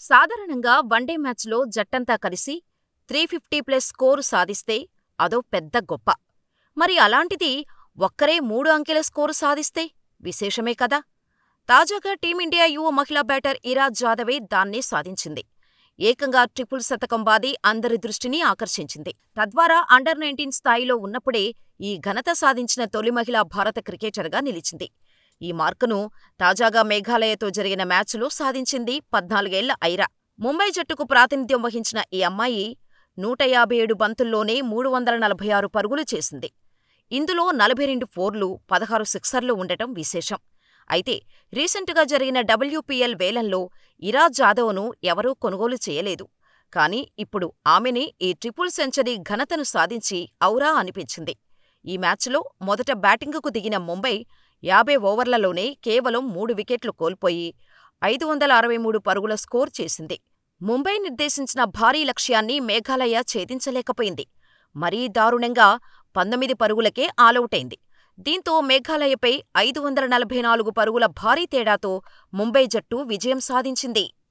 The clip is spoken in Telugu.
సాధారణంగా వన్డే మ్యాచ్లో జట్టంతా కలిసి 350+ స్కోరు సాధిస్తే అదో పెద్ద గొప్ప. మరి అలాంటిది ఒక్కరే 3 అంకెల స్కోరు సాధిస్తే విశేషమే కదా. తాజాగా టీమిండియా యువ మహిళా బ్యాటర్ ఇరా జాదవే దాన్నే సాధించింది. ఏకంగా ట్రిపుల్ శతకం బాది అందరి దృష్టిని ఆకర్షించింది. తద్వారా అండర్-19 స్థాయిలో ఉన్నప్పుడే ఈ ఘనత సాధించిన తొలి మహిళా భారత క్రికెటర్గా నిలిచింది. ఈ మార్కును తాజాగా మేఘాలయతో జరిగిన మ్యాచ్లో సాధించింది 14 ఏళ్ల ఐరా. ముంబై జట్టుకు ప్రాతినిధ్యం వహించిన ఈ అమ్మాయి 157 బంతుల్లోనే 346 పరుగులు చేసింది. ఇందులో 42 ఫోర్లు, 16 సిక్సర్లు ఉండటం విశేషం. అయితే రీసెంటుగా జరిగిన WPL వేలంలో ఇరా జాదవ్ను ఎవరూ కొనుగోలు చేయలేదు. కానీ ఇప్పుడు ఆమెనే ఈ ట్రిపుల్ సెంచరీ ఘనతను సాధించి ఔరా అనిపించింది. ఈ మ్యాచ్లో మొదట బ్యాటింగుకు దిగిన ముంబై 50 ఓవర్లలోనే కేవలం 3 వికెట్లు కోల్పోయి 563 పరుగుల స్కోర్ చేసింది. ముంబై నిర్దేశించిన భారీ లక్ష్యాన్ని మేఘాలయ ఛేదించలేకపోయింది. మరీ దారుణంగా 19 పరుగులకే ఆలౌటైంది. దీంతో మేఘాలయపై 544 పరుగుల భారీ తేడాతో ముంబై జట్టు విజయం సాధించింది.